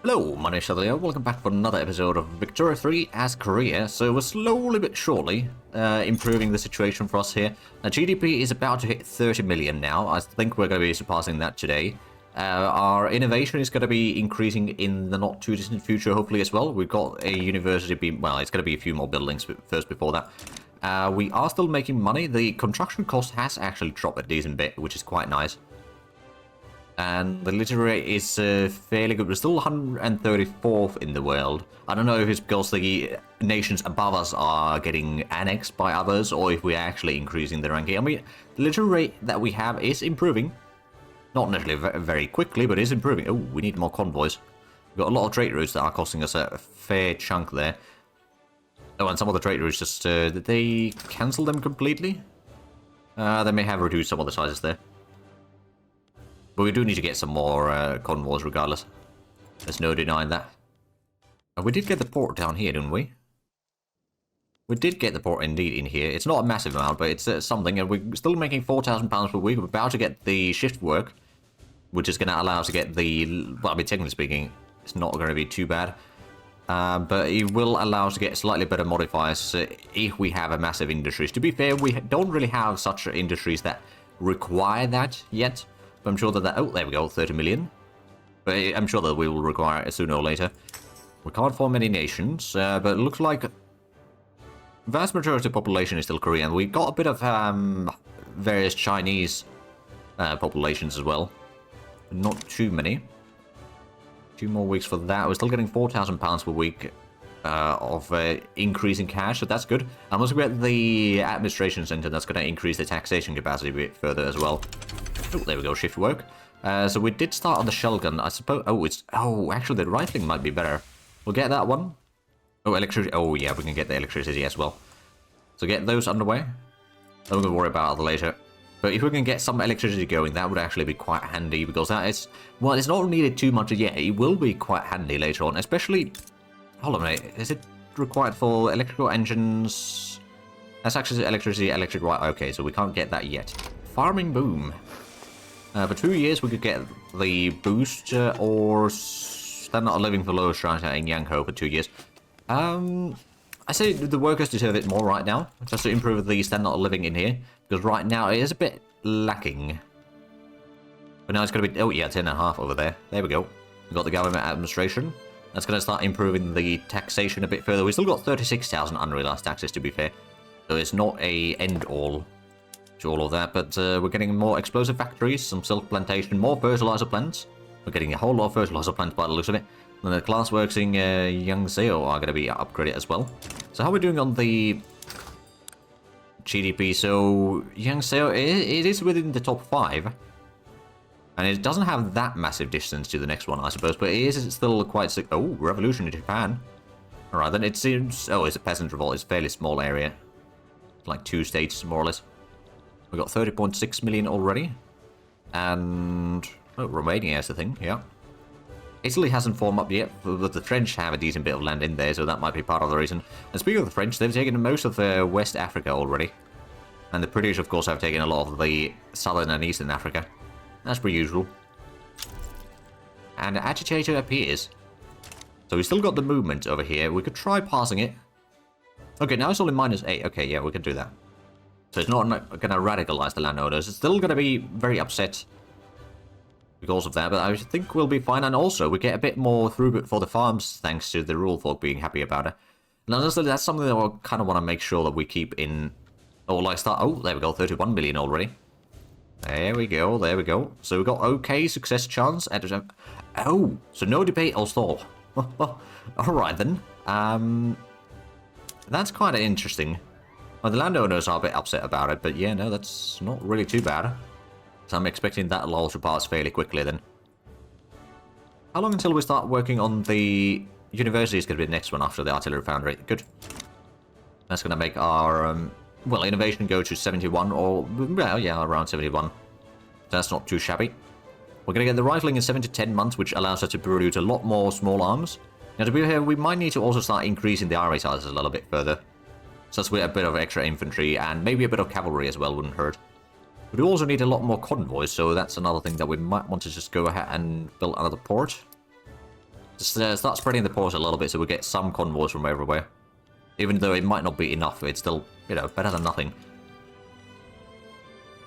Hello, my name is Leo. Welcome back for another episode of Victoria 3 as Korea. So we're slowly but surely improving the situation for us here. Now GDP is about to hit 30 million now. I think we're going to be surpassing that today. Our innovation is going to be increasing in the not too distant future, hopefully as well. We've got a university, well, it's going to be a few more buildings first before that. We are still making money. The construction cost has actually dropped a decent bit, which is quite nice. And the literary rate is fairly good. We're still 134th in the world. I don't know if it's because the nations above us are getting annexed by others, or if we're actually increasing the ranking. I mean, the literary rate that we have is improving. Not necessarily very quickly, but is improving. Oh, we need more convoys. We've got a lot of trade routes that are costing us a fair chunk there. Oh, and some of the trade routes just, did they cancel them completely? They may have reduced some of the sizes there. But we do need to get some more convoys regardless. There's no denying that. We did get the port down here, didn't we? We did get the port indeed in here. It's not a massive amount, but it's something. And we're still making £4,000 per week. We're about to get the shift work, which is going to allow us to get the... Well, I mean, technically speaking, it's not going to be too bad. But it will allow us to get slightly better modifiers if we have a massive industries. To be fair, we don't really have such industries that require that yet. But I'm sure that... Oh, there we go, 30 million. But I'm sure that we will require it sooner or later. We can't form any nations, but it looks like vast majority of the population is still Korean. We got a bit of various Chinese populations as well. Not too many. 2 more weeks for that. We're still getting £4,000 per week of increase in cash, so that's good. And once we get the administration center, that's going to increase the taxation capacity a bit further as well. Oh, there we go, shift work. So we did start on the shell gun, I suppose. Oh, actually the rifling might be better. We'll get that one. Oh, electricity. Oh, yeah, we can get the electricity as well. So get those underway. Then we're going to worry about it later. But if we can get some electricity going, that would actually be quite handy, because that is... Well, it's not needed too much yet. It will be quite handy later on, especially... Hold on a minute. Is it required for electrical engines? That's actually electricity, electric... Right, okay, so we can't get that yet. Farming boom. For 2 years, we could get the boost or standard of living for lower strata in Yangho for 2 years. I say the workers deserve it more right now, just to improve the standard of living in here, because right now it is a bit lacking. But now it's going to be, oh yeah, 10.5 over there. There we go. We've got the government administration. That's going to start improving the taxation a bit further. We still got 36,000 unrealized taxes, to be fair, so it's not a end-all to all of that, but we're getting more explosive factories, some silk plantation, more fertilizer plants. We're getting a whole lot of fertilizer plants by the looks of it. And the class works in Yangzhou are going to be upgraded as well. So how are we doing on the GDP? So Yangzhou, it is within the top 5. And it doesn't have that massive distance to the next one, I suppose, but it is still quite... Oh, revolution in Japan. Alright, then it seems... Oh, it's a peasant revolt. It's a fairly small area. Like 2 states, more or less. We got 30.6 million already. And... Oh, Romania is the thing, yeah. Italy hasn't formed up yet, but the French have a decent bit of land in there, so that might be part of the reason. And speaking of the French, they've taken most of West Africa already. And the British, of course, have taken a lot of the Southern and Eastern Africa. That's per usual. And the agitator appears. So we still got the movement over here. We could try passing it. Okay, now it's only -8. Okay, yeah, we can do that. So it's not going to radicalize the landowners. It's still going to be very upset because of that, but I think we'll be fine. And also, we get a bit more throughput for the farms, thanks to the rural folk being happy about it. And honestly, that's something that I kind of want to make sure that we keep in... Or like start... Oh, there we go, 31 million already. There we go, there we go. So we got okay success chance. Oh, so no debate or stall. Alright then. That's kind of interesting. Well, the landowners are a bit upset about it, but yeah, no, that's not really too bad. So I'm expecting that'll also pass fairly quickly then. How long until we start working on the university is going to be the next one after the artillery foundry? Good. That's going to make our, well, innovation go to 71 or, well, yeah, around 71. That's not too shabby. We're going to get the rifling in 7 to 10 months, which allows us to produce a lot more small arms. Now, to be here, we might need to also start increasing the army sizes a little bit further. So that's with a bit of extra infantry and maybe a bit of cavalry as well wouldn't hurt. We do also need a lot more convoys, so that's another thing that we might want to just go ahead and build another port. Just start spreading the ports a little bit so we get some convoys from everywhere. Even though it might not be enough, it's still, you know, better than nothing.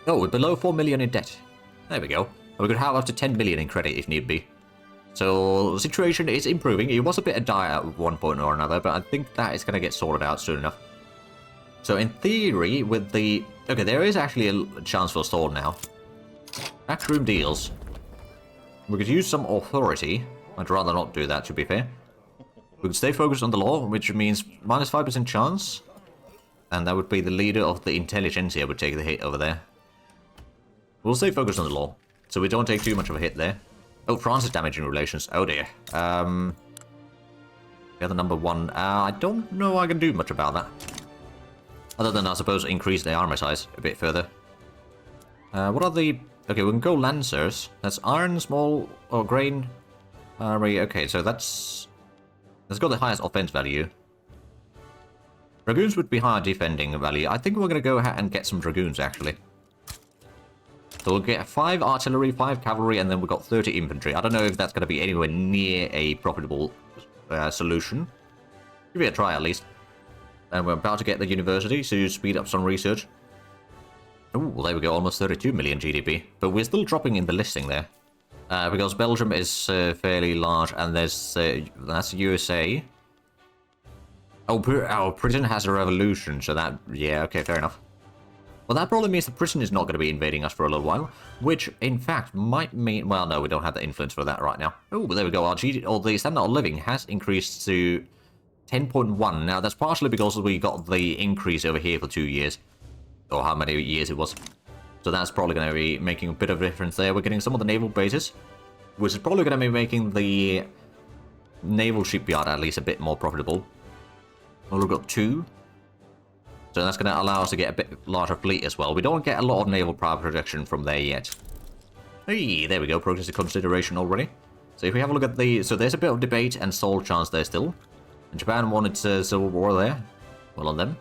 Oh, we're below 4 million in debt. There we go. We could have up to 10 million in credit if need be. So the situation is improving. It was a bit dire at one point or another, but I think that is going to get sorted out soon enough. So in theory, with the... Okay, there is actually a chance for a stall now. Backroom deals. We could use some authority. I'd rather not do that, to be fair. We could stay focused on the law, which means minus 5% chance. And that would be the leader of the intelligentsia would take the hit over there. We'll stay focused on the law, so we don't take too much of a hit there. Oh, France is damaging relations. Oh dear. The other number one. I don't know I can do much about that. Other than, I suppose, increase the armor size a bit further. What are the... Okay, we can go Lancers. That's iron, small, or grain. Okay, so that's got the highest offense value. Dragoons would be higher defending value. I think we're going to go ahead and get some Dragoons, actually. So we'll get 5 artillery, 5 cavalry, and then we've got 30 infantry. I don't know if that's going to be anywhere near a profitable solution. Give it a try, at least. And we're about to get the university, so speed up some research. Oh, well, there we go, almost 32 million GDP. But we're still dropping in the listing there. Because Belgium is fairly large, and there's that's USA. Oh, Britain has a revolution, so that... Yeah, okay, fair enough. Well, that probably means the Britain is not going to be invading us for a little while, which, in fact, might mean... Well, no, we don't have the influence for that right now. Oh, but there we go. Our the standard of living has increased to 10.1. Now, that's partially because we got the increase over here for 2 years. Or how many years it was. So that's probably going to be making a bit of a difference there. We're getting some of the naval bases, which is probably going to be making the naval shipyard at least a bit more profitable. Well, we've got 2. So that's going to allow us to get a bit larger fleet as well. We don't get a lot of naval power projection from there yet. Hey, there we go. Progress to consideration already. So if we have a look at the... So there's a bit of debate and stall chance there still. And Japan wanted civil war there. Well on them.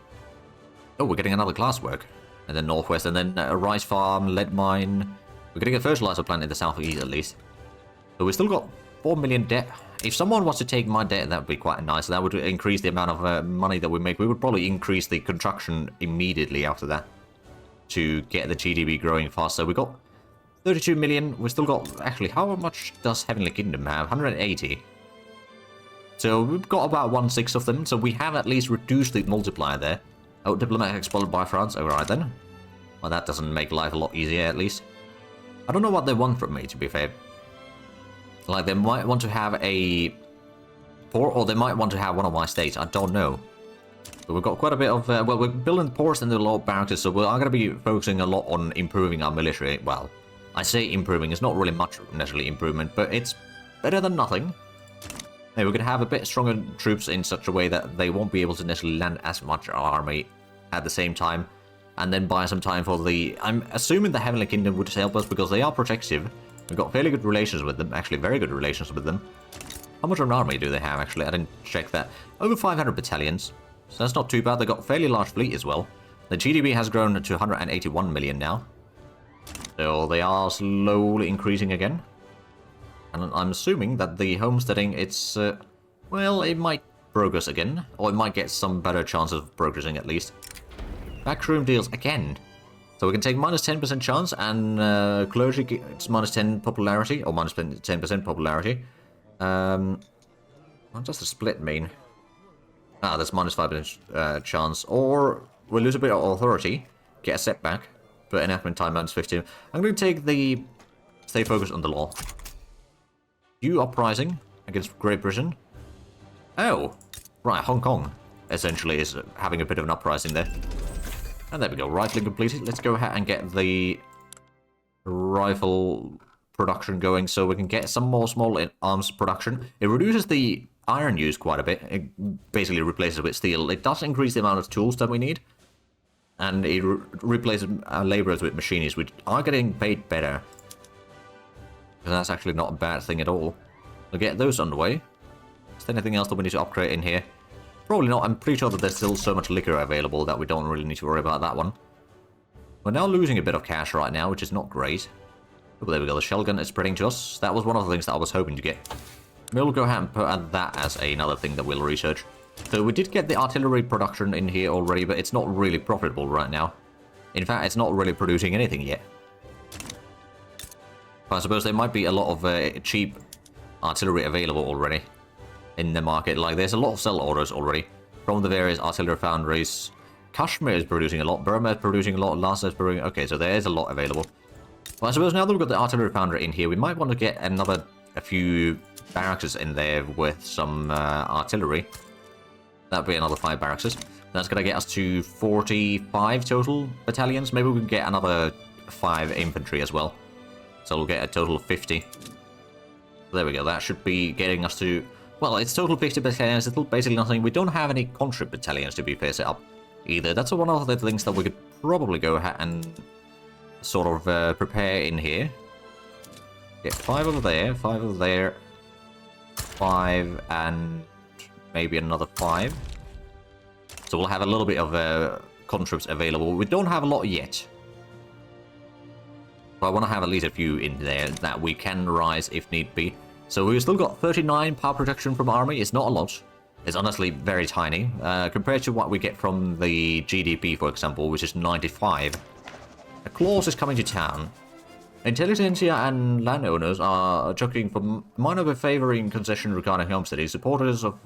Oh, we're getting another class work. And then northwest, and then a rice farm, lead mine. We're getting a fertilizer plant in the southeast at least. But we still got 4 million debt. If someone wants to take my debt, that would be quite nice. That would increase the amount of money that we make. We would probably increase the construction immediately after that to get the GDP growing faster. We got 32 million. We still got... Actually, how much does Heavenly Kingdom have? 180. So we've got about 1/6 of them. So we have at least reduced the multiplier there. Oh, diplomat expelled by France. Alright then. Well, that doesn't make life a lot easier, at least. I don't know what they want from me, to be fair. Like, they might want to have a port, or they might want to have one of my states. I don't know. But we've got quite a bit of... well, we're building ports and a lot of barracks, so we are going to be focusing a lot on improving our military. Well, I say improving. It's not really much necessarily improvement, but it's better than nothing. Hey, we're going to have a bit stronger troops in such a way that they won't be able to necessarily land as much army at the same time. And then buy some time for the... I'm assuming the Heavenly Kingdom would help us because they are protective. We've got fairly good relations with them. Actually, very good relations with them. How much of an army do they have, actually? I didn't check that. Over 500 battalions. So that's not too bad. They've got a fairly large fleet as well. The GDP has grown to 181 million now. So they are slowly increasing again. And I'm assuming that the homesteading, it's... well, it might progress again. Or it might get some better chances of progressing at least. Backroom deals again. So we can take minus 10% chance, and clergy gets minus 10 popularity, or minus 10% popularity. What does the split mean? Ah, that's minus 5% chance. Or we lose a bit of authority, get a setback, but enactment time minus 15. I'm going to take the stay focused on the law. You uprising against Great Britain. Oh, right, Hong Kong essentially is having a bit of an uprising there. And there we go, rifling completed. Let's go ahead and get the rifle production going so we can get some more small arms production. It reduces the iron use quite a bit. It basically replaces it with steel. It does increase the amount of tools that we need. And it replaces laborers with machinists, which are getting paid better. So that's actually not a bad thing at all. We'll get those underway. Is there anything else that we need to upgrade in here? Probably not. I'm pretty sure that there's still so much liquor available that we don't really need to worry about that one. We're now losing a bit of cash right now, which is not great. Oh, there we go. The shell gun is spreading to us. That was one of the things that I was hoping to get. We'll go ahead and put that as another thing that we'll research. So we did get the artillery production in here already, but it's not really profitable right now. In fact, it's not really producing anything yet. But I suppose there might be a lot of cheap artillery available already in the market. Like, there's a lot of sell orders already from the various artillery foundries. Kashmir is producing a lot, Burma is producing a lot, Lhasa is producing... Okay, so there is a lot available. Well, I suppose now that we've got the artillery foundry in here, we might want to get a few barracks in there with some artillery. That'd be another 5 barracks. That's going to get us to 45 total battalions. Maybe we can get another 5 infantry as well. So we'll get a total of 50. There we go. That should be getting us to... Well, it's total 50 battalions. It's basically nothing. We don't have any conscript battalions, to be fair, set up either. That's one of the things that we could probably go ahead and sort of prepare in here. Get 5 over there, 5 over there, 5, and maybe another 5. So we'll have a little bit of conscripts available. We don't have a lot yet. But I want to have at least a few in there that we can rise if need be. So we've still got 39 power production from army. It's not a lot. It's honestly very tiny. Compared to what we get from the GDP, for example, which is 95. A clause is coming to town. Intelligentsia and landowners are jockeying for minor favoring concession regarding homesteading. Supporters of...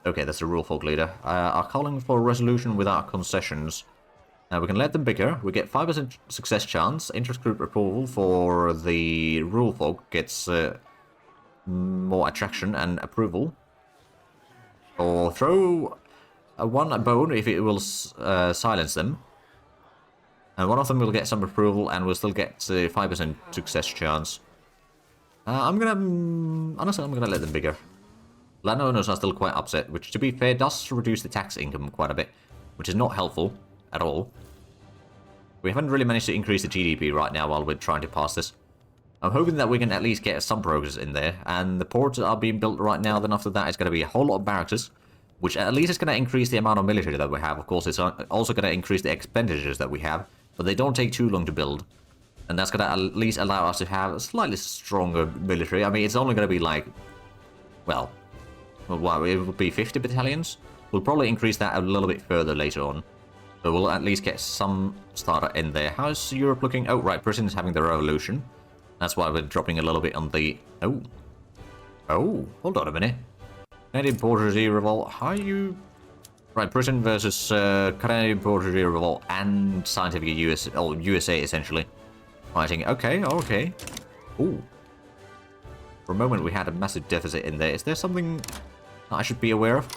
Okay, that's the rule folk leader. Are calling for a resolution without concessions. We can let them bigger. We get 5% success chance. Interest group approval for the rule folk gets more attraction and approval. Or throw one bone if it will silence them. And one of them will get some approval and will still get 5% success chance. Honestly, I'm gonna let them bigger. Landowners are still quite upset, which to be fair does reduce the tax income quite a bit, which is not helpful at all. We haven't really managed to increase the GDP right now while we're trying to pass this. I'm hoping that we can at least get some progress in there, and the ports are being built right now. Then after that, it's going to be a whole lot of barracks, which at least is going to increase the amount of military that we have. Of course, it's also going to increase the expenditures that we have, but they don't take too long to build. And that's going to at least allow us to have a slightly stronger military. I mean, it's only going to be like, well, it will be 50 battalions. We'll probably increase that a little bit further later on. But we'll at least get some starter in there. How's Europe looking? Oh, right, Britain is having the revolution. That's why we're dropping a little bit on the... Oh, hold on a minute. Canadian bourgeoisie revolt. How are you... Right, Britain versus Canadian bourgeoisie revolt and scientific USA essentially. Fighting. Okay. Ooh. For a moment we had a massive deficit in there. Is there something that I should be aware of?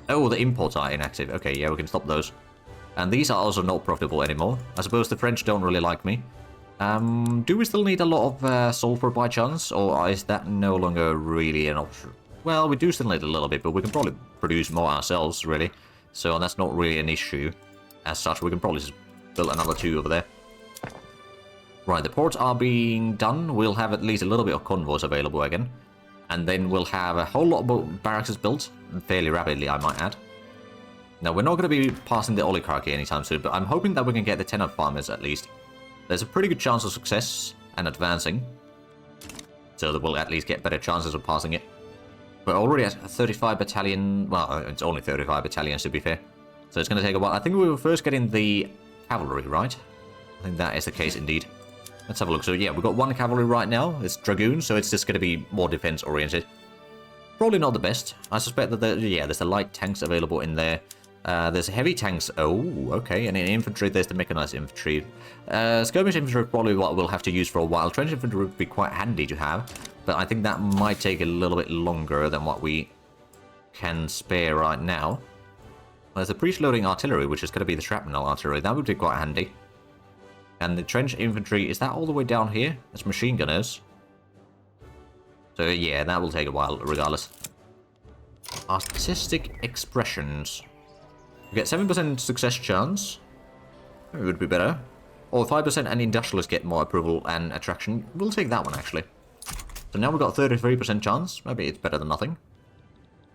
Oh, the imports are inactive. Okay, yeah, we can stop those. And these are also not profitable anymore. I suppose the French don't really like me. Do we still need a lot of sulfur by chance? Or is that no longer really an option? Well, we do still need a little bit, but we can probably produce more ourselves, really. So that's not really an issue as such. We can probably just build another 2 over there. Right, the ports are being done. We'll have at least a little bit of convoys available again. And then we'll have a whole lot of barracks built, fairly rapidly, I might add. Now, we're not going to be passing the oligarchy anytime soon, but I'm hoping that we can get the tenant farmers at least. There's a pretty good chance of success and advancing. So that we'll at least get better chances of passing it. We're already at 35 battalion... Well, it's only 35 battalions to be fair. So it's going to take a while. I think we were first getting the cavalry, right? I think that is the case indeed. Let's have a look. So yeah, we've got 1 cavalry right now. It's dragoons, so it's just going to be more defense oriented. Probably not the best. I suspect that there's the light tanks available in there. There's heavy tanks. Oh, okay. And in infantry, there's the mechanized infantry. Skirmish infantry is probably what we'll have to use for a while. Trench infantry would be quite handy to have, but I think that might take a little bit longer than what we can spare right now. There's the breech-loading artillery, which is going to be the shrapnel artillery. That would be quite handy. And the trench infantry, is that all the way down here? That's machine gunners. So yeah, that will take a while, regardless. Artistic expressions. We get 7% success chance. It would be better. Or 5% and industrialists get more approval and attraction. We'll take that one, actually. So now we've got 33% chance. Maybe it's better than nothing.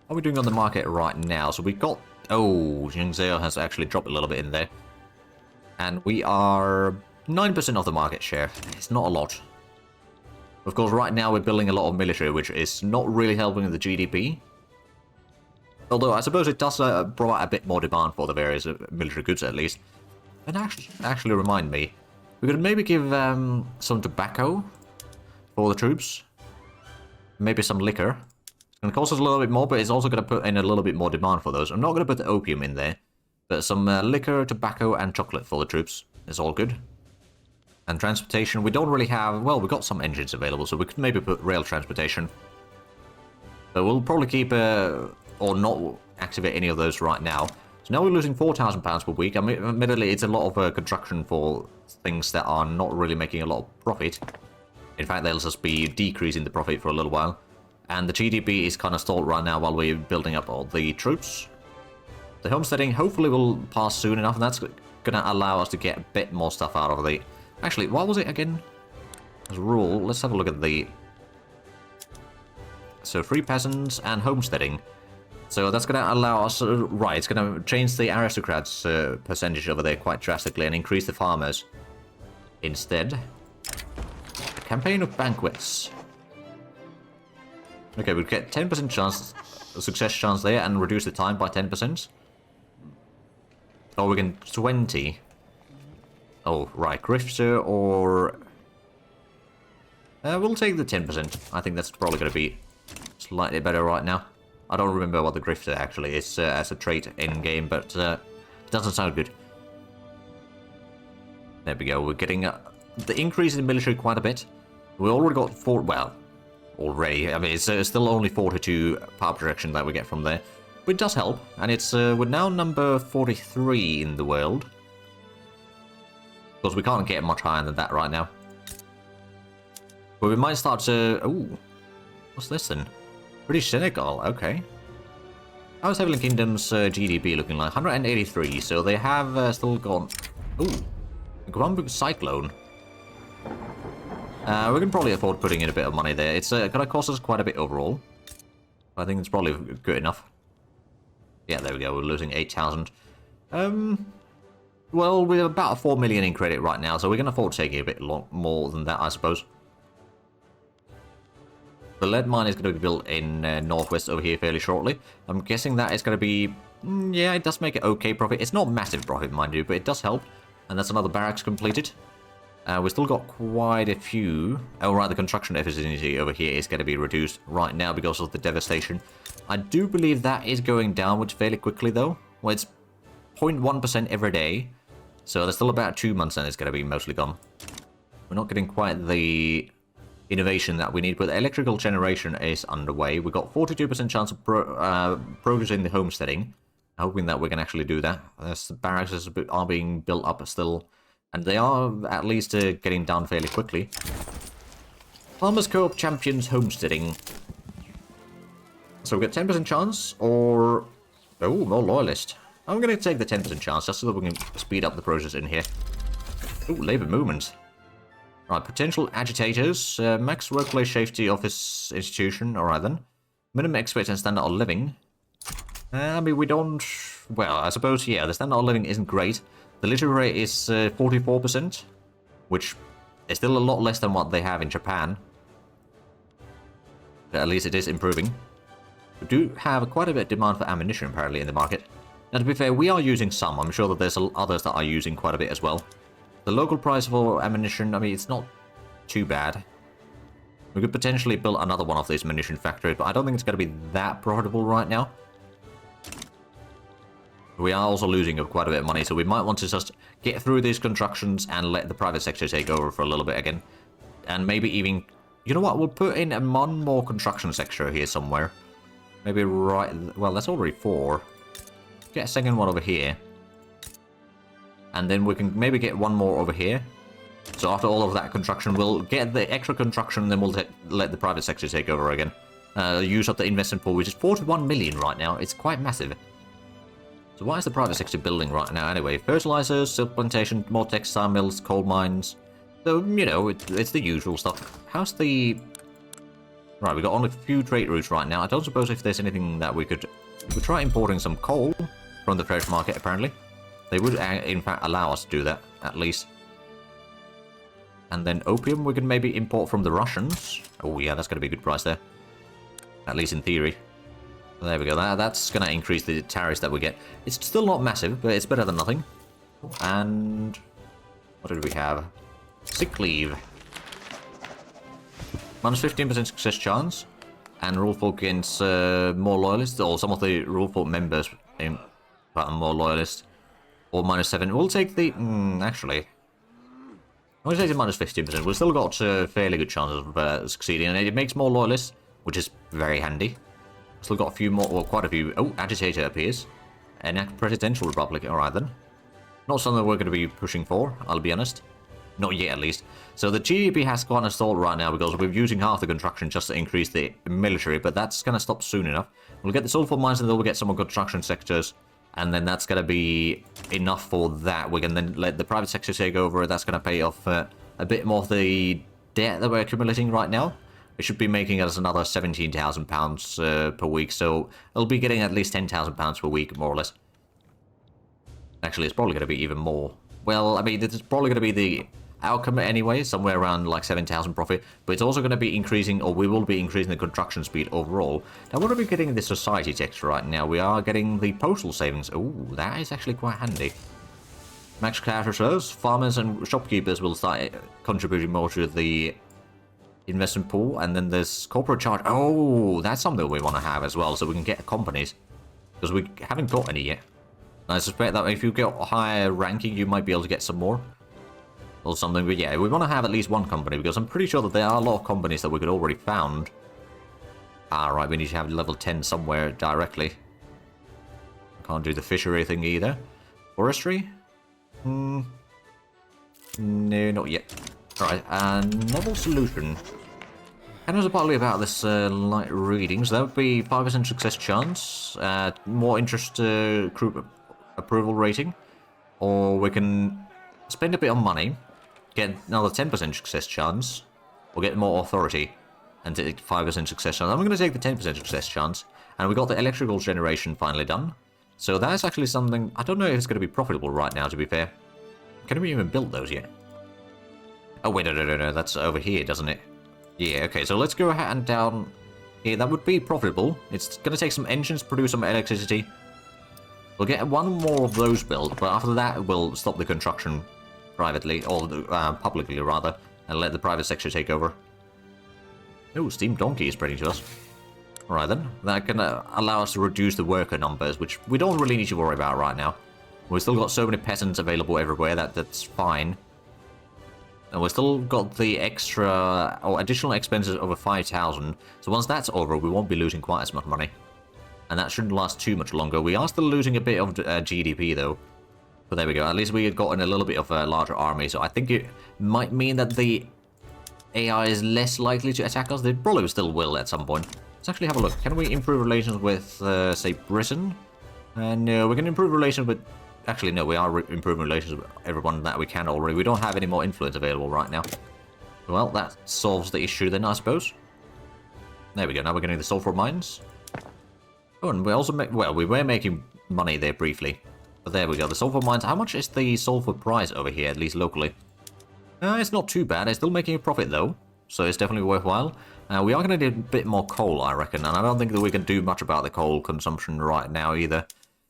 How are we doing on the market right now? So we got... Oh, Jingzhou has actually dropped a little bit in there. And we are 9% of the market share. It's not a lot. Of course, right now we're building a lot of military, which is not really helping the GDP. Although I suppose it does provide a bit more demand for the various military goods at least. And actually remind me, we could maybe give some tobacco for the troops. Maybe some liquor. It's going to cost us a little bit more, but it's also going to put in a little bit more demand for those. I'm not going to put the opium in there, but some liquor, tobacco, and chocolate for the troops. It's all good. And transportation, we don't really have... Well, we've got some engines available, so we could maybe put rail transportation. But we'll probably keep... or not activate any of those right now. So now we're losing £4,000 per week. I mean, admittedly, it's a lot of construction for things that are not really making a lot of profit. In fact, they'll just be decreasing the profit for a little while. And the GDP is kind of stalled right now while we're building up all the troops. The homesteading hopefully will pass soon enough, and that's going to allow us to get a bit more stuff out of the... Actually, what was it again? As a rule, let's have a look at the... So, free peasants and homesteading. So that's going to allow us... right, it's going to change the aristocrats' percentage over there quite drastically and increase the farmers. Instead... Campaign of banquets. Okay, we get 10% chance, success chance there, and reduce the time by 10%. Or we can 20. Oh, right, grifter or... we'll take the 10%. I think that's probably going to be slightly better right now. I don't remember what the grifter actually is as a trait in-game, but it doesn't sound good. There we go, we're getting the increase in military quite a bit. We already got 4, well, already, I mean, it's still only 42 power projection that we get from there. But it does help, and it's, we're now number 43 in the world. Of course, we can't get much higher than that right now. But we might start to, ooh, what's this then? British Senegal, okay. How's Heavenly Kingdom's GDP looking like? 183, so they have still gone, ooh, a Gwambuk Cyclone. We can probably afford putting in a bit of money there. It's going to cost us quite a bit overall. I think it's probably good enough. Yeah, there we go. We're losing 8,000. Well, we're about 4 million in credit right now, so we can afford taking a bit more than that, I suppose. The lead mine is going to be built in northwest over here fairly shortly. I'm guessing that is going to be... yeah, it does make it okay profit. It's not massive profit, mind you, but it does help. And that's another barracks completed. We've still got quite a few. Oh, right, the construction efficiency over here is going to be reduced right now because of the devastation. I do believe that is going downwards fairly quickly, though. Well, it's 0.1% every day. So there's still about 2 months and it's going to be mostly gone. We're not getting quite the innovation that we need, but the electrical generation is underway. We've got 42% chance of progress in the homesteading. Hoping that we can actually do that. The barracks are being built up still. And they are at least getting down fairly quickly. Farmers Co-op champions homesteading. So we get 10% chance, or... oh, more loyalist. I'm going to take the 10% chance, just so that we can speed up the process in here. Oh, labour movement. Right, potential agitators. Max workplace safety office institution. Alright then. Minimum expected standard of living. I mean, we don't... well, I suppose, yeah, the standard of living isn't great. The literary rate is 44%, which is still a lot less than what they have in Japan. But at least it is improving. We do have quite a bit of demand for ammunition, apparently, in the market. Now, to be fair, we are using some. I'm sure that there's others that are using quite a bit as well. The local price for ammunition, I mean, it's not too bad. We could potentially build another one of these munition factories, but I don't think it's going to be that profitable right now. We are also losing quite a bit of money, so we might want to just get through these constructions and let the private sector take over for a little bit again. And maybe even... you know what? We'll put in one more construction sector here somewhere. Maybe right... well, that's already 4. Get a second one over here. And then we can maybe get one more over here. So after all of that construction, we'll get the extra construction, and then we'll let the private sector take over again. Use up the investment pool, which is 41 million right now. It's quite massive. So why is the private sector building right now anyway? Fertilizers, silk plantation, more textile mills, coal mines. So, you know, it's the usual stuff. How's the... right, we got only a few trade routes right now. I don't suppose if there's anything that we could... we could try importing some coal from the fresh market, apparently. They would, in fact, allow us to do that, at least. And then opium we can maybe import from the Russians. Oh yeah, that's going to be a good price there. At least in theory. There we go. That's going to increase the tariffs that we get. It's still not massive, but it's better than nothing. And what did we have? Sick leave. Minus 15% success chance. And rule folk gains more loyalists, or some of the rule folk members are more loyalists. Or minus 7. We'll take the... actually... I'll take the minus 15%. We've still got fairly good chances of succeeding. And it makes more loyalists, which is very handy. Still got a few more, or quite a few. Oh, agitator appears. Enact presidential republic. Alright then. Not something we're going to be pushing for, I'll be honest. Not yet, at least. So the GDP has gone a stall right now because we're using half the construction just to increase the military, but that's going to stop soon enough. We'll get the sulfur mines and then we'll get some more construction sectors, and then that's going to be enough for that. We can then let the private sector take over. That's going to pay off a bit more of the debt that we're accumulating right now. It should be making us another £17,000 per week, so it'll be getting at least £10,000 per week, more or less. Actually, it's probably going to be even more. Well, I mean, it's probably going to be the outcome anyway, somewhere around like 7,000 profit, but it's also going to be increasing, or we will be increasing the construction speed overall. Now, what are we getting in the society text right now? We are getting the postal savings. Ooh, that is actually quite handy. Max cash reserves, farmers and shopkeepers will start contributing more to the investment pool, and then there's corporate charge. Oh, that's something we want to have as well, so we can get companies, because we haven't got any yet. And I suspect that if you get higher ranking, you might be able to get some more. Or something, but yeah, we want to have at least one company, because I'm pretty sure that there are a lot of companies that we could already found. Alright, we need to have level 10 somewhere directly. Can't do the fishery thing either. Forestry? No, not yet. Alright, novel solution. And there's partly about this light reading, so that would be 5% success chance, more interest group approval rating, or we can spend a bit of money, get another 10% success chance, or get more authority, and take 5% success chance. I'm going to take the 10% success chance, and we got the electrical generation finally done. So that's actually something, I don't know if it's going to be profitable right now, to be fair. Can we even build those yet? Oh wait, no, that's over here, doesn't it? Yeah, okay, so let's go ahead and down here. That would be profitable. It's going to take some engines to produce some electricity. We'll get one more of those built, but after that we'll stop the construction privately, or publicly rather, and let the private sector take over. Oh, Steam Donkey is spreading to us. Alright then, that can allow us to reduce the worker numbers, which we don't really need to worry about right now. We've still got so many peasants available everywhere that's fine. And we've still got the extra, or additional expenses over 5,000, so once that's over, we won't be losing quite as much money. And that shouldn't last too much longer. We are still losing a bit of GDP though. But there we go. At least we had gotten a little bit of a larger army. So I think it might mean that the AI is less likely to attack us. They probably still will at some point. Let's actually have a look. Can we improve relations with, say, Britain? No, we can improve relations with... Actually, no, we are improving relations with everyone that we can already. We don't have any more influence available right now. Well, that solves the issue then, I suppose. There we go. Now we're getting the sulfur mines. Oh, and we also we were making money there briefly. But there we go, the sulfur mines. How much is the sulfur price over here, at least locally? It's not too bad. It's still making a profit, though. So it's definitely worthwhile. We are going to need a bit more coal, I reckon. And I don't think that we can do much about the coal consumption right now, either.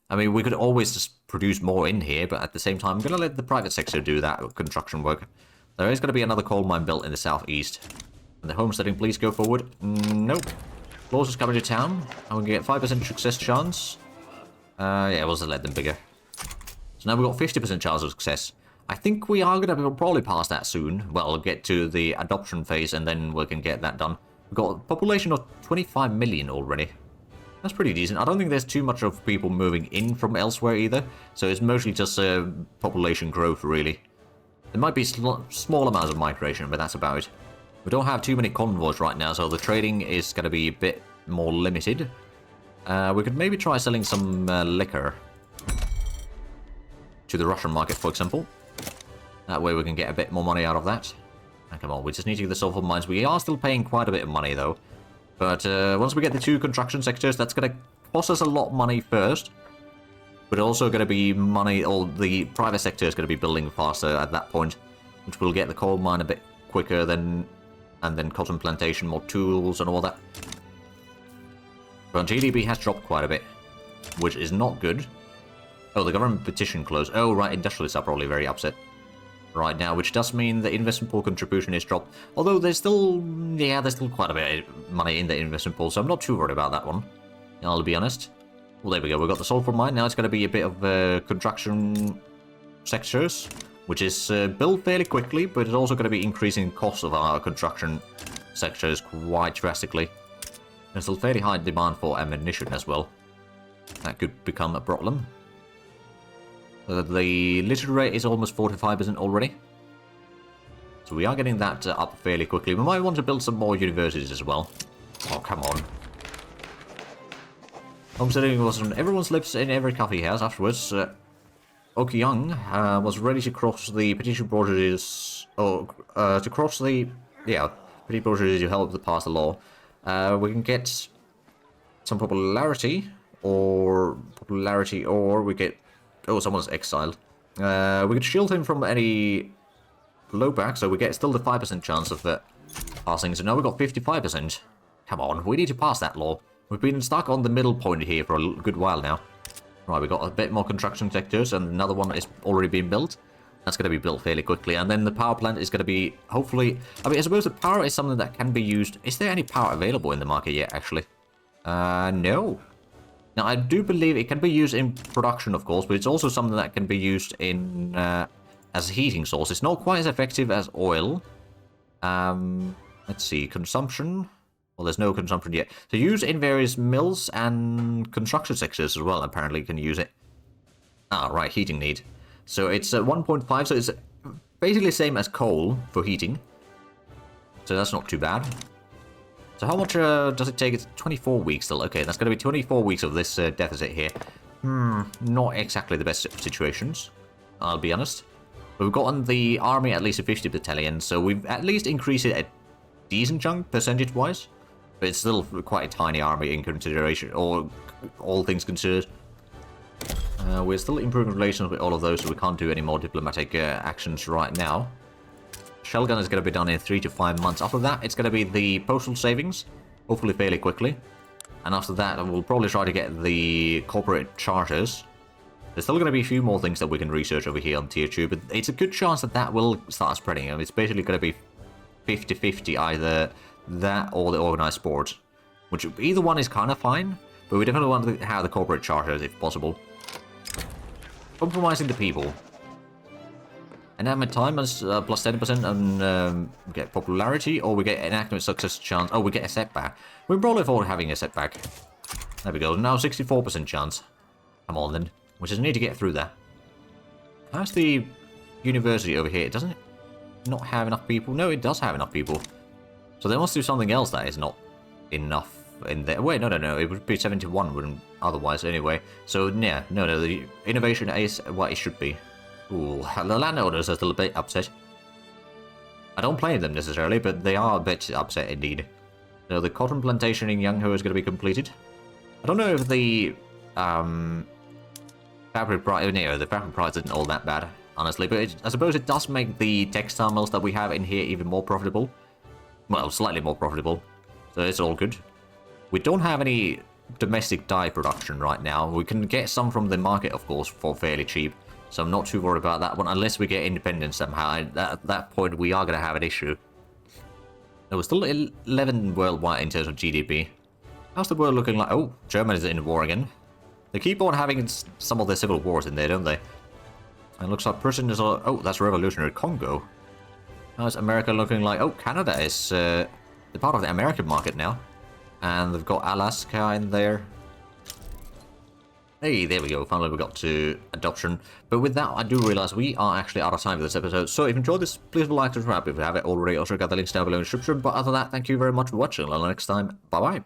I mean, we could always just produce more in here, but at the same time, I'm going to let the private sector do that construction work. There is going to be another coal mine built in the southeast. And the homesteading, please go forward. Nope. Laws is coming to town, and we can get 5% success chance. Yeah, we'll just let them bigger. So now we've got 50% chance of success. I think we are going to probably pass that soon. Well, we'll get to the adoption phase, and then we can get that done. We've got a population of 25 million already. That's pretty decent. I don't think there's too much of people moving in from elsewhere either. So it's mostly just population growth, really. There might be small amounts of migration, but that's about it. We don't have too many convoys right now, so the trading is going to be a bit more limited. We could maybe try selling some liquor to the Russian market, for example. That way we can get a bit more money out of that. And come on, we just need to get the sulfur mines. We are still paying quite a bit of money, though. But once we get the 2 construction sectors, that's going to cost us a lot of money first. But also going to be money, or the private sector is going to be building faster at that point, which will get the coal mine a bit quicker than... And then cotton plantation, more tools and all that. But GDP has dropped quite a bit, which is not good. Oh, the government petition closed. Oh, right, industrialists are probably very upset right now, which does mean the investment pool contribution is dropped. Although there's still... Yeah, there's still quite a bit of money in the investment pool, so I'm not too worried about that one. I'll be honest. Well, there we go. We've got the sulfur mine. Now it's going to be a bit of construction sectors, which is built fairly quickly, but it's also going to be increasing the cost of our construction sectors quite drastically. There's still fairly high demand for ammunition as well. That could become a problem. The literate rate is almost 45% already. So we are getting that up fairly quickly. We might want to build some more universities as well. Oh, come on. Homesteading was on everyone's lips in every coffee house afterwards. Ok Young was ready to cross the petition procedures, to cross the, petition procedures to help pass the law. We can get some popularity, or we get, oh, someone's exiled. We could shield him from any blowback, so we get still the 5% chance of passing, so now we've got 55%. Come on, we need to pass that law. We've been stuck on the middle point here for a good while now. Right, we got a bit more construction sectors, and another one is already being built. That's going to be built fairly quickly, and then the power plant is going to be, hopefully... I mean, I suppose the power is something that can be used... Is there any power available in the market yet, actually? No. Now, I do believe it can be used in production, of course, but it's also something that can be used in as a heating source. It's not quite as effective as oil. Let's see, consumption... Well, there's no consumption yet. So use in various mills and construction sectors as well, apparently you can use it. Ah, right, heating need. So it's 1.5, so it's basically the same as coal for heating. So that's not too bad. So how much does it take? It's 24 weeks still. Okay, that's going to be 24 weeks of this deficit here. Not exactly the best situations, I'll be honest. But we've gotten the army at least a 50 battalion, so we've at least increased it a decent chunk percentage-wise. But it's still quite a tiny army in consideration, or all things considered. We're still improving relations with all of those, so we can't do any more diplomatic actions right now. Shellgun is going to be done in 3 to 5 months. After that, it's going to be the postal savings, hopefully fairly quickly. And after that, we'll probably try to get the corporate charters. There's still going to be a few more things that we can research over here on Tier 2, but it's a good chance that that will start spreading. I mean, it's basically going to be 50-50 either that or the organized sports, which either one is kind of fine, but we definitely want to have the corporate charters if possible. Compromising the people. Enactment time is plus 10%, and we get popularity, or we get enactment success chance. Oh, we get a setback. We can probably afford having a setback. There we go. Now 64% chance. Come on then. We just need to get through that. How's the university over here? Doesn't it not have enough people? No, it does have enough people. So they must do something else that is not enough in there. Wait, no. It would be 71 wouldn't otherwise anyway. So, yeah, no. The innovation is what it should be. Ooh, the landowners are still a bit upset. I don't blame them necessarily, but they are a bit upset indeed. So the cotton plantation in Yangho is going to be completed. I don't know if the fabric price, the fabric price isn't all that bad, honestly, but I suppose it does make the textile mills that we have in here even more profitable. Well, slightly more profitable, so it's all good. We don't have any domestic dye production right now. We can get some from the market, of course, for fairly cheap, so I'm not too worried about that one, unless we get independence somehow. At that point, we are going to have an issue. No, we're still 11 worldwide in terms of GDP. How's the world looking like? Oh, Germany's in war again. They keep on having some of their civil wars in there, don't they? And it looks like Britain is all... Oh, that's Revolutionary Congo. How's America looking like? Oh, Canada is they're part of the American market now. And they've got Alaska in there. Hey, there we go. Finally we got to adoption. But with that, I do realize we are actually out of time for this episode. So if you enjoyed this, please like, subscribe if you haven't already. Also got the links down below in the description. But other than that, thank you very much for watching. Until next time, bye-bye.